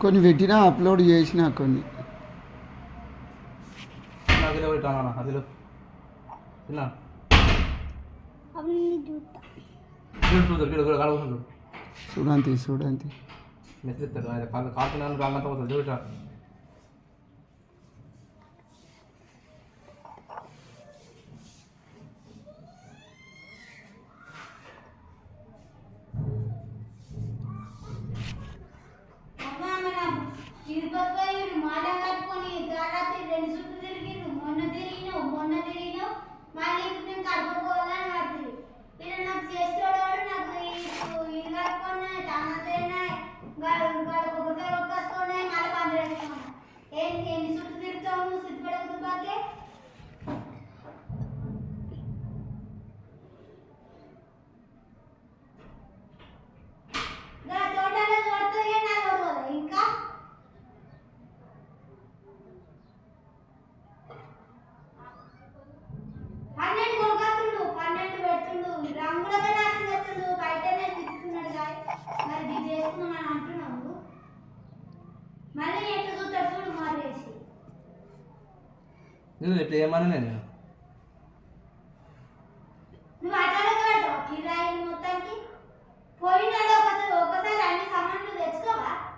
కొన్ని పెట్టినా అప్లోడ్ చేసిన కొన్ని అదిలో పెట్టాను అదిలో తిన్నా చూడంతి చూడంతి మెసేజ్ ఇస్తాడు ఆయన కాల్తున్నాను కాళ్ళంతా పోతుంది చూడటా నేను ఇప్పుడు ఏమన్నా నేను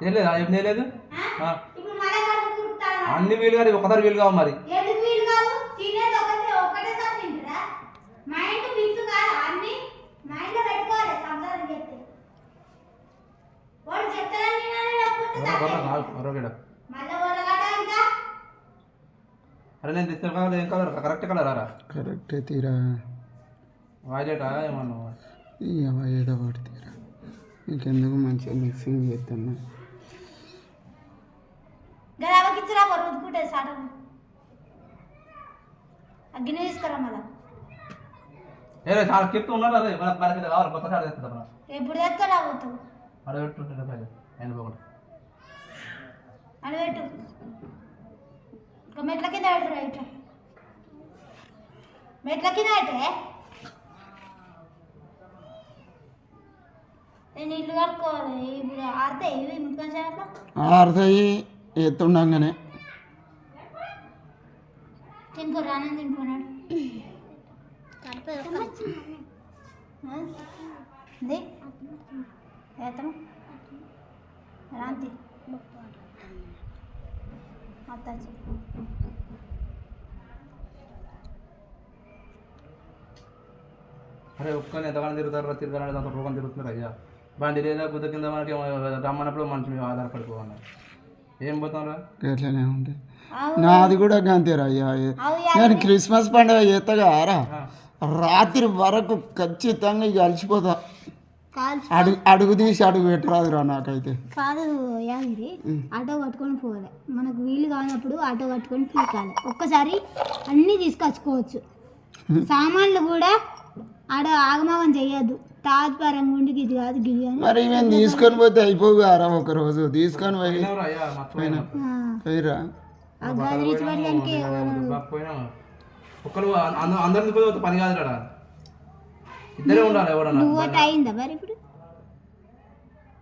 లేదు ఏం లేదు అన్ని వీలు కాదు ఒకసారి వీలు కావు మరి అరే నేను తెచ్చిన కలర్ ఏం కలర్ కరెక్ట్ కలర్ రా కరెక్టే తీరా వాయిలెటా ఏమన్నా ఏదో ఒకటి తీరా ఇంకెందుకు మంచిగా మిక్సింగ్ చేస్తున్నా ఏ చాలా చెప్తూ ఉన్నారు అదే మనకి కావాలి కొత్త షాట్ తెస్తుంది మన ఎప్పుడు తెస్తా పోతావు అడగట్టుంటే ఆయన పోకుండా అడగట్టు మెట్ల కింద పెడతారు ఇట్లా మెట్ల కింద అయితే నేను ఇల్లు కట్టుకోవాలి ఇప్పుడు ఆడతాయి ఇవి ముఖం చేయాలి ఆడతాయి ఎత్తుండగానే తినుకోరు ఆనందం తినుకున్నాడు ఏతను రాంతి అత్తాచి అరే ఒక్కనే ఎంతగానో తిరుగుతారు తిరగాలని దాంతో రోగం తిరుగుతున్నారు అయ్యా బండి లేదా గుద్ద కింద మనకి రమ్మన్నప్పుడు మనిషి మీద ఆధారపడిపోవాలి ఏం పోతాంరా ఎట్లనే ఉంటుంది నాది కూడా అంతేరా అయ్యా నేను క్రిస్మస్ పండుగ చేస్తాగా రా రాత్రి వరకు ఖచ్చితంగా ఇక అలసిపోతా అడుగు తీసి అడుగు పెట్టరాదురా నాకైతే కాదు యాగిరి ఆటో కట్టుకొని పోవాలి మనకు వీలు కానప్పుడు ఆటో కట్టుకొని పీకాలి ఒక్కసారి అన్నీ తీసుకొచ్చుకోవచ్చు సామాన్లు కూడా ఆడ ఆగమాగం చేయొద్దు తాత్పరం గుండికి ఇది కాదు గిది అని మరి మేము తీసుకొని పోతే అయిపోగారా ఒక రోజు తీసుకొని పోయిరా ఒక్కరు అందరిని పోతే పని కాదు రా ఇద్దరే ఉండాలి ఎవడన్నా అయిందా మరి ఇప్పుడు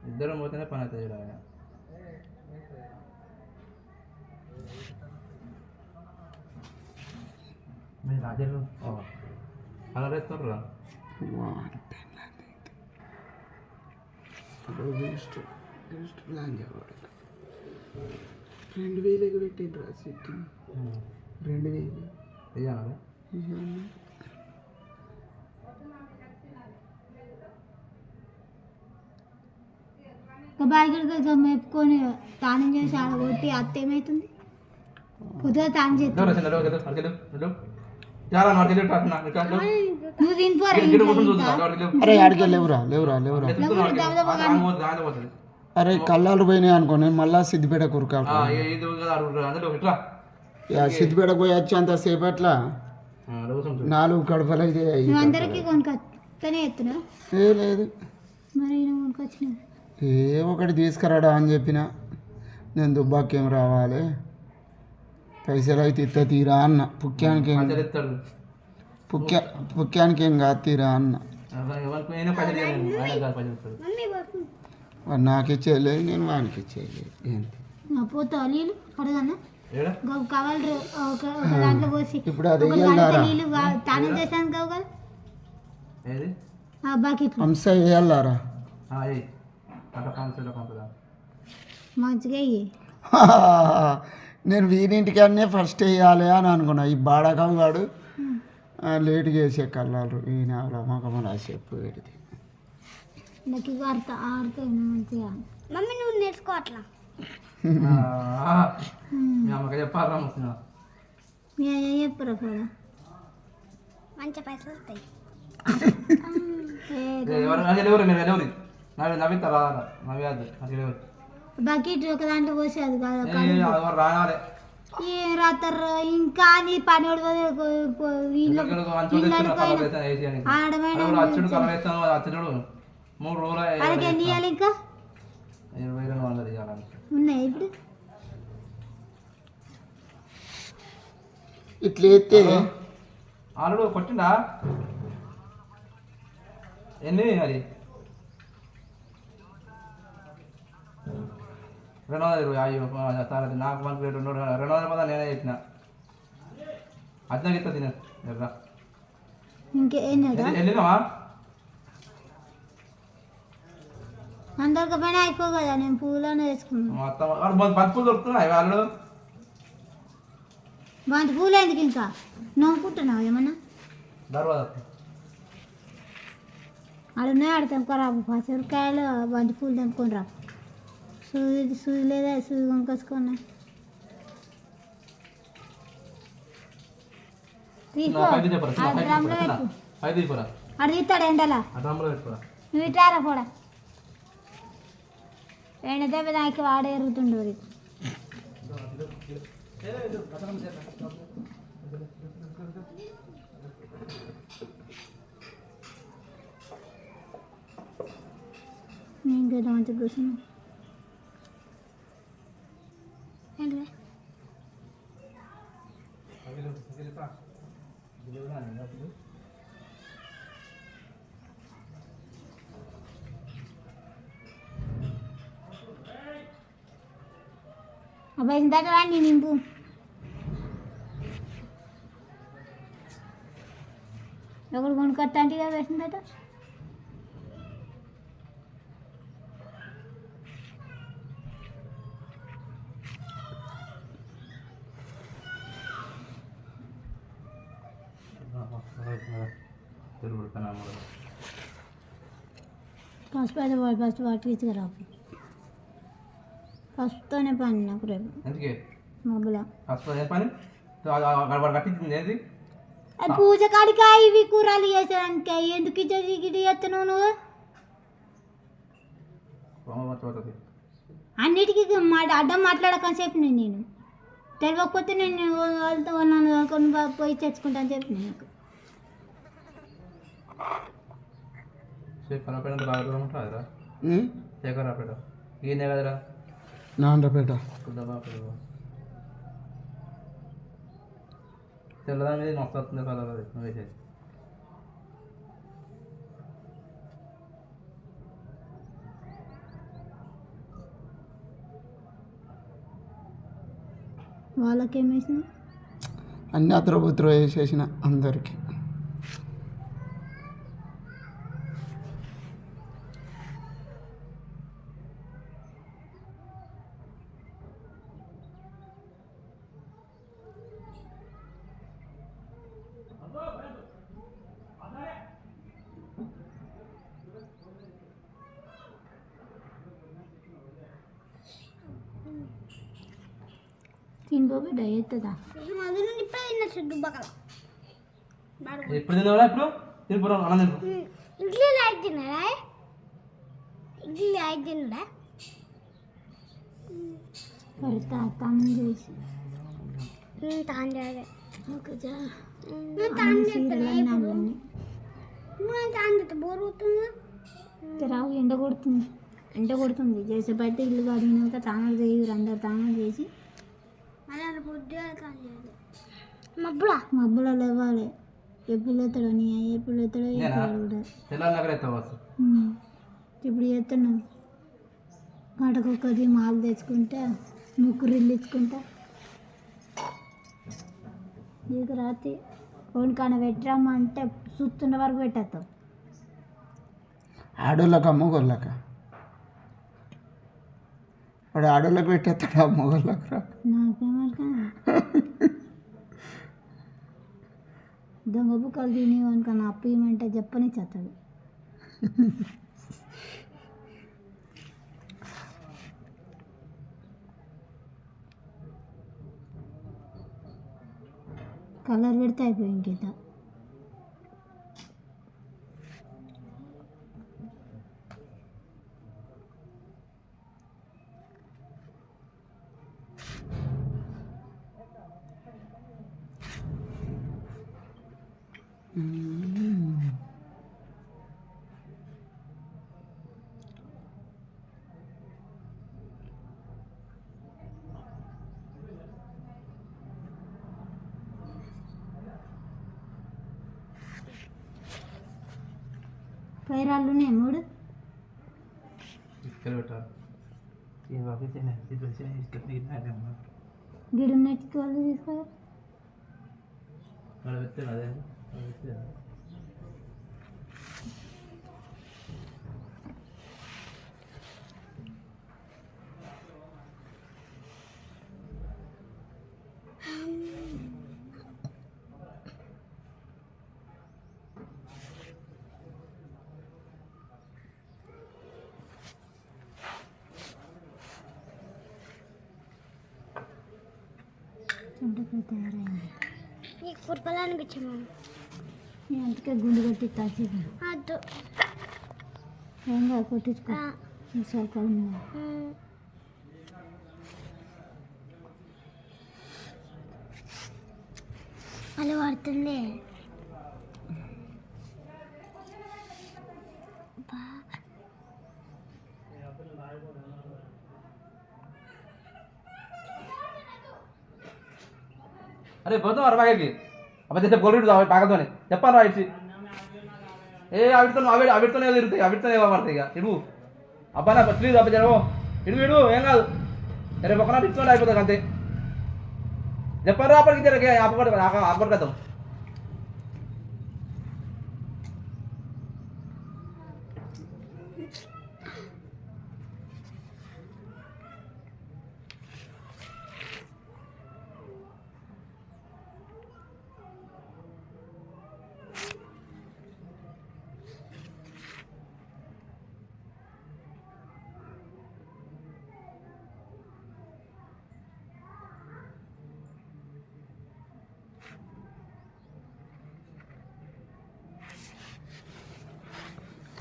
ఇద్దరం పోతేనే పని అవుతుంది రా మీరు రాజేరు అలా వేస్తారు రా రెండు వేలకు పెట్టిండ్రా సిట్టి 2000 వెయ్యాలి బాగా మేపుకొని తానం చేసి ఆడ కొట్టి అత్త ఏమవుతుంది పొద్దుగా తాను చేస్తాను నువ్వు తినిపోరా అరే ఆడికి లేవురా లేవురా లేవురా అరే కళ్ళాలు పోయినాయి అనుకో నేను మళ్ళా సిద్దిపేట కురకాలి సిద్దిపేట పోయి వచ్చి అంతసేపు అట్లా 4 కడపలు అయితే అందరికి కొనుకొస్తూనే ఎత్తున్నా లేదు మరి కొనుకొచ్చిన ఏ ఒకటి తీసుకురాడా అని చెప్పిన నేను దుబ్బాకేం రావాలి పైసలు అయితే ఇత్త తీరా అన్న పుక్యానికి ఏం కాదు తీరా అన్న వాడు నాకు ఇచ్చేయలేదు, నేను వానికి ఇచ్చేయలేదు. ఏంటి పోతావా నీళ్ళు అడగన్నా ఏడా కవర్ ఒక దాంట్లో పోసి ఇప్పుడు అది ఒక వేయాలారా? గంట నీళ్ళు తానం చేశాను కావు కదా ఏది బకెట్లు హంస వేయాలారా? ఏయ్ అట్లా పంపుదా మంచిగా ఇయ్యి. నేను వీరింటికన్నే ఫస్ట్ వేయాలి అని అనుకున్నా. ఈ బాడకం వాడు లేట్గా వేసే కళ్ళారు ఈయన మొఖం రాసేపు పెడితే నాకు ఇవి ఆడుతాయి మంచిగా. మమ్మీ నువ్వు నేర్చుకో అట్లా. మీ అమ్మకి చెప్పాలా వస్తున్నా మీ అయ్య చెప్పరా కూడా మంచి పైసలు వస్తాయి. ఎవరు మీరు ఎవరి నవ్వుతారా నవ్వేది ఎవరు బకెట్ ఒక దాంట్లో పోసి అది కాదు ఎవరు రానాలే ఏ రాత్ర ఇంకా నీ పని అచ్చుడు కలవేస్తాను అచ్చుడు 3 రోజులు వాళ్ళకి ఎన్ని ఇవ్వాలి ఇంకా 2200 ఇవ్వాలి ఉన్నాయి ఇప్పుడు ఇట్లా ఎత్తే ఆల్రెడీ కొట్టిండా ఎన్ని అది 220 నాకు మనకు 210 నేనే చెప్పిన అర్థం ఇస్తా తిన ఎర్రా ఇంకేం వెళ్ళినావా అందరికి పైన అయిపో కదా నేను పూలను వేసుకున్నాను. మొత్తం బంతి దొరుకుతున్నాయి వాళ్ళు బంతి పూలు ఎందుకు ఇంకా నవ్వుకుంటున్నావు ఏమన్నా దర్వాజ ఆడున్నాయి ఆడతాం ఖరాబు పసరికాయలు బంతి పూలు తెంపుకొని రా. సూది లేదా సూది కొనుక్కొచ్చుకున్నా తీసుకో డ్రమ్లో పెట్టు. అడు తీస్తాడు ఎండలా నువ్వు ఇట్టారా కూడా ఎండ దెబ్బ దానికి వాడే ఎరుగుతుండవు. నేను కదా మంచిగా కూర్చున్నా అబ్బాయి ఇందాక రాండి నింపు ఒకటి కొనుక్కొస్తా అంటే కదా వేసిందట. ఫస్ట్ అయితే ఫస్ట్ వాటర్ తీసుకురా ఫస్ట్తోనే పని నాకు రేపు మబ్బులో అది పూజ కాడికా ఇవి కూరలు చేసేదానికి ఎందుకు ఇటు చేస్తున్నావు నువ్వు అన్నిటికీ అడ్డం మాట్లాడకని చెప్పిన నేను తెలియకపోతే నేను వాళ్ళతో నన్ను కొని పోయి తెచ్చుకుంటా అని చెప్పిన నీకు నాండ్రపేట తెల్లదాని వస్తుంది కలర్ అది నువ్వు వేసేది వాళ్ళకేం వేసిన అన్ని అత్రపుత్ర వేసేసిన అందరికి. తింటో బిడ్డ ఎత్తుందా ఎప్పుడు తిన్నావా ఇప్పుడు తినిపోరా అన్నం తిను ఇడ్లీ తిన్నాడా ఇడ్లీ తిన్నాడా పడతా తాను చేసి రావు ఎండ కొడుతుంది చేసే బయట ఇల్లు కడిగినాక తానాలు చేయరు అందరు తానాలు చేసి మబ్బులో లేవాలి ఎప్పుడు ఎత్తాడు నీ ఎప్పుడు ఎత్తాడో కూడా ఇప్పుడు చేస్తున్నావు గంటకొక్కది మాలు తెచ్చుకుంటా ముగ్గురు ఇల్లుచ్చుకుంటా నీకు రాత్రి ఓనికన్నా పెట్టరామంటే చూస్తున్న వరకు పెట్టేస్తావు. ఆడోళ్ళక మొగోళ్ళక వాడు ఆడోళ్ళకి పెట్టేస్తాడు మొగోళ్ళకి రా. నాకేమనుకా దొంగ బుక్కలు తిని అనుకన్నా అప్పు ఇవ్వమంటే చెప్పని చేస్తాడు. కలర్ పెడితే అయిపోయి ఇంకేత పైరాళ్ళు 3 ఇక్కడ పెట్టాలి ఈ బాబు తినే ఇది తినే గిడు నెట్కి వాళ్ళు తీసుకోవాలి. అదే అదే చుంటకాయ తయారైంది. నీకు కుర్పలు అనిపించమా? నేను అందుకే గుండు కొట్టి తాచేది అద్దు ఏం కాదు కొట్టించుకో సరికాలం మీద. అలా పడుతుంది. అరే పోతాం అర బాగా అబ్బాయి తెచ్చే గోల్డ్ పాకతోనే చెప్పాను రా ఇచ్చి ఆవిడతోనే తిరుగుతాయి ఆవిడతోనే పడతాయి ఇక ఇడు అబ్బా నా ప్లీజ్ అబ్బాయి జరగో ఇడు ఏం కాదు రేపు ఒకనాడు ఇచ్చుకుంటే అయిపోతుంది అంతే. చెప్పారు అప్పటికి జరగ ఆపడతాం.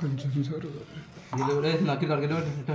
కొంచెం జరుగు నాకు ఇక్కడ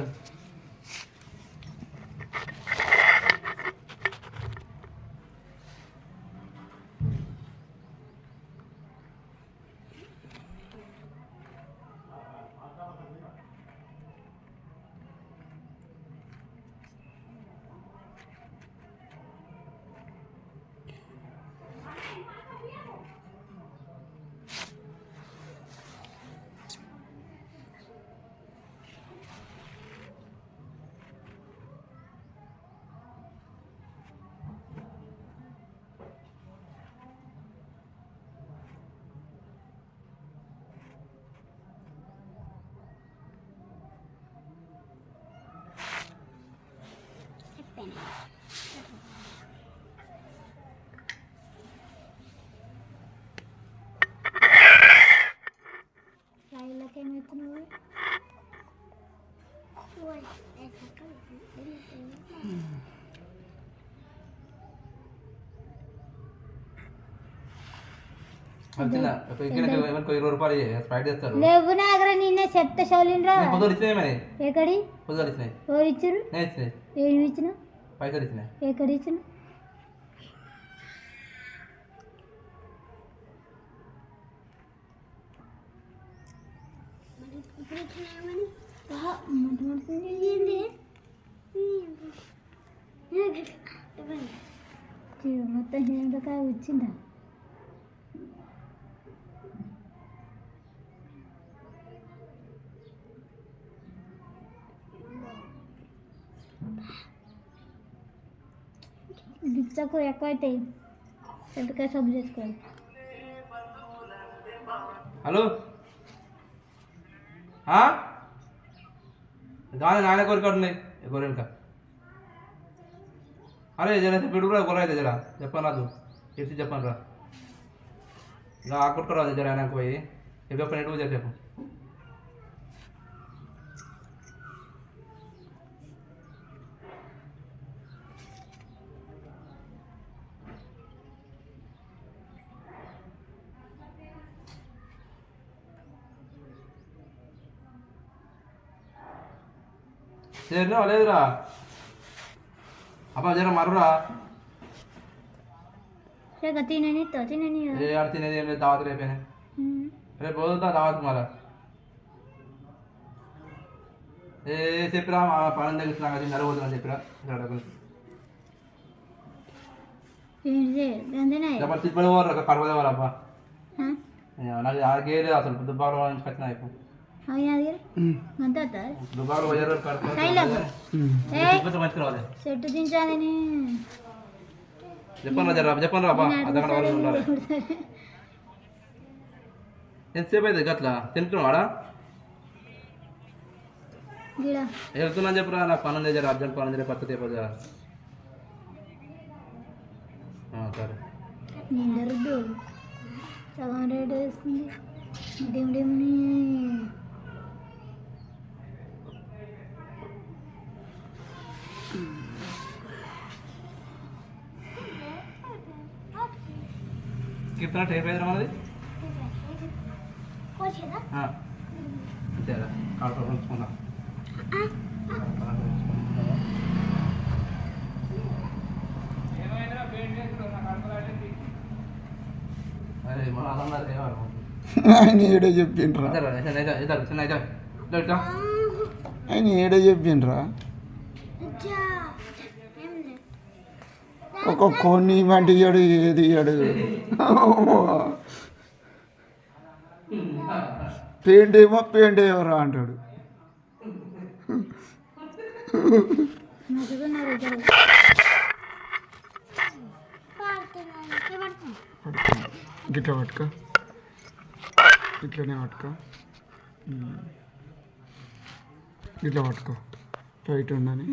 రాయిలకి ఏమవుతున్నావు? లేవు నా దగ్గర నిన్నే చెప్తా షౌలిన్రా ఎక్కడి ఎవరు ఇచ్చారు? ఏమి ఇచ్చిన ఎక్కడ ఇచ్చిన? మొత్తం హిందకాయ వచ్చిందా? గిచ్చకు ఎక్కువ అవుతాయి చెట్టుకాయ సబ్బు చేసుకోవాలి. హలో దాని నాయన కోరికడున్నాయి కోరిక అరే జర పిడు కూడా కొర అయితే జరా చెప్పాను నాకు చెప్పి చెప్పాను రా ఇలా ఆకుట్టుకురా జర ఆయనకు పోయి చెప్పని ఎటు చెప్పు చేరినా లేదురా అబ్బా జర మరురా తినని ఏ ఆడ తినేది ఏం లేదు దావత్ రేపేనే రేపు వదులుతా దావత్ మరా ఏ చెప్పిరా మా పని దగ్గర నాకు నరవద్దని చెప్పిరా చెప్పండి తిప్పి పోరు కడపదేవారు అబ్బా నాకు ఆగే లేదు అసలు దుబ్బాలో నుంచి కట్టిన అయిపో దుబ్బాలో పోయారు మంచి చెట్టు దించాలని చెప్పండి రా చెప్పండి రా అబ్బా అర్ధగంట వరకు ఉండాలి ఎంతసేపు అయితే గట్లా తింటున్నావాడా వెళ్తున్నా చెప్పురా నాకు పని ఉంది జర అర్జెంట్ పని ఉంది పత్తి తెప్ప సరే నిండరుద్దు సగం రేటు వేస్తుంది డిమ్ని కిतना టైప్ అయింది మనది అంతేరా కాడ ఉంచుకుందాం అరే మన అదన్నారు ఏవారు ఆయన ఏడో చెప్పిండ్రా ఆయన ఏడో చెప్పిండ్రా ఒక కొన్ని వంటి ఇయ్యాడు ఏది ఇయ్యాడు పెయింట్ ఏమరా అంటాడు గిట్లా పట్టుకో ఇట్లనే పట్టుకో ఇట్లా పట్టుకో బయట ఉండని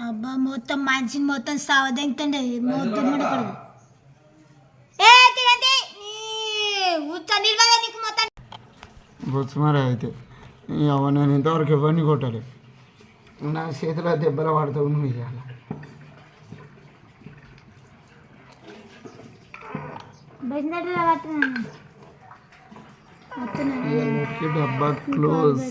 అబ్బా మొత్తం మనిషిని మొత్తం సావదంతండి మొత్తం ముడకడు బొచ్చు మరి అయితే నేను ఇంతవరకు ఎవరిని కొట్టాలి నా చేతిలో దెబ్బలు పడతావు నువ్వు ఇవాళ డబ్బా క్లోజ్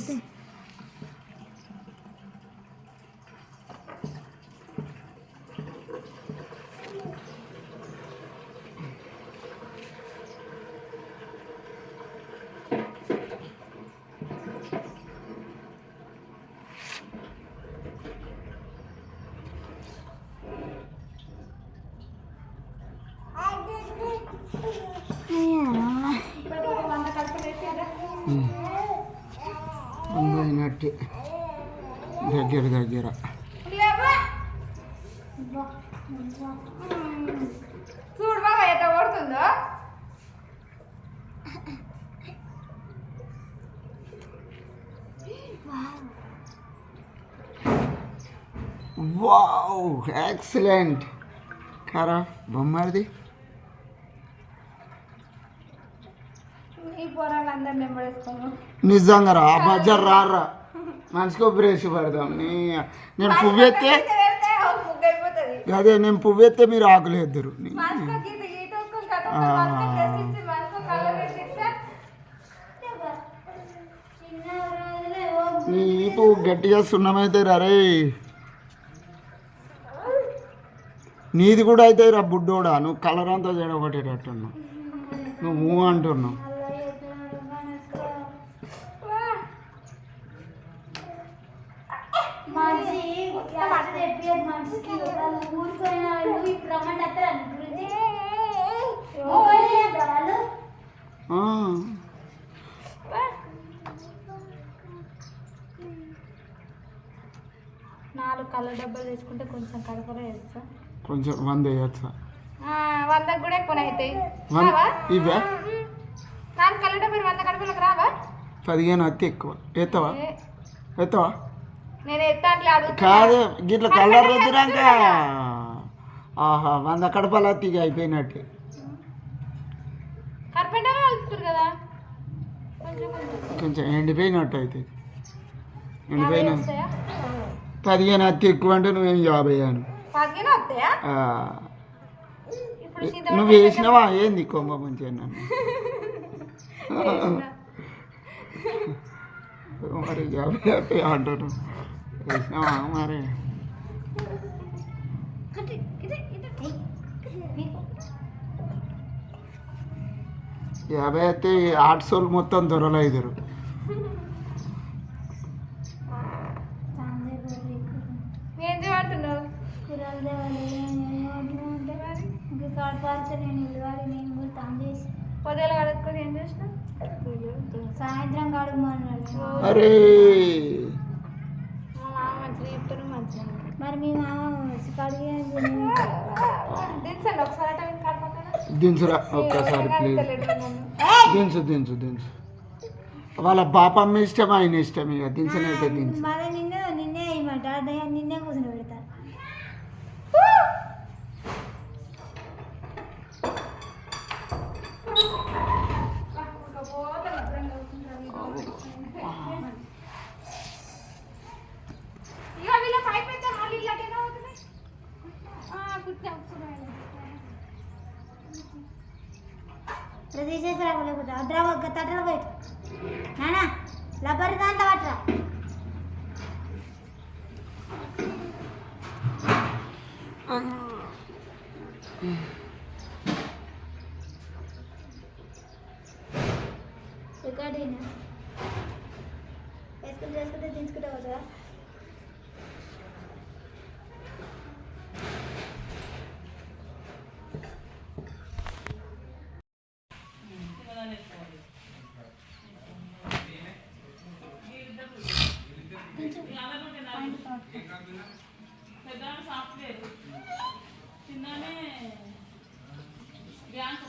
అయినట్టే దగ్గర చూడు బాబా ఎట్లా కొడుతుందో వావ్ ఎక్సలెంట్ కారా బొమ్మది ఈ పొరాలందరూ నెంబడేసుకోను నిజంగా రా బజార్ రారా మనిషికి బ్రేసి పడదాం నేను పువ్వెత్తే అదే నేను పువ్వెత్తే మీరు ఆకులేద్దరు నీ ఈపు గట్టిగా సున్నమైతే రే నీది కూడా అయితే రా బుడ్డోడా, నువ్వు కలర్ అంతా చెడగొట్టేటట్టున్నావు, నువ్వు అంటున్నావు. ఆ, నాలుగు కళ్ళ డబ్బాలు తీసుకుంటే కొంచెం కడపలో వేస్తా. కొంచెం 100 వేయచ్చా? 100 కూడా ఎక్కువ అవుతాయి. ఇవే 4 కళ్ళ డబ్బాలు 100 కడపలకు రావా? 15 అత్తి ఎక్కువ ఎత్తవా? ఎత్తవా? నేను ఎత్తా అట్లా అడుగుతా. కాదు గిట్ల కలర్ రుద్దినాక ఆహా 100 కడపలు అత్తిగా అయిపోయినట్టు. కార్పెంటర్ వెళ్తున్నారు కదా, కొంచెం ఎండిపోయినట్టు అవుతుంది. ఎండిపోయిన వస్తాయా? 15 అత్తి ఎక్కువ అంటే నువ్వేం 50 అను. 15 వస్తాయా? ఇప్పుడు నువ్వు వేసినావా ఏంది కొంగ మంచిగా నన్ను మరి 50 అంటాను వేసినావా మరి? 50 అయితే ఆర్ట్సోళ్ళు మొత్తం దొరలైదురు. ఏం చేయమంటున్నావు? పొద్దుల కడుక్కొని ఏం చేసినా? సాయంత్రం కడుగుమన్నాడు. అరే మా మామ మంచిగా చెప్తాను, మంచిగా మరి మీ మామ కడిగి దించండి ఒకసారి అట్లా కడపక్కన. దించురా ఒక్కసారి ప్లీజ్. దించు దించు దించు. వాళ్ళ బాపమ్మ ఇష్టం, ఆయన ఇష్టం, ఇక దించనైతే దించు. మరి నిన్నే ఇవ్వమంట, నిన్నే కూర్చొని పెడతా. ఇక వీళ్ళ పైప్ అయితే మళ్ళీ ఇట్లాంటివి అవుతుంది. కూర్చో ఇట్లా తీసేసిరా లేకపోతే అడ్రా తట్టలు పోయి నానా లబ్బరి దాంట్లో పట్టరా. రికార్డింగ్ వేసుకుంటే దించుకుంటే కదా. డ్యాన్స్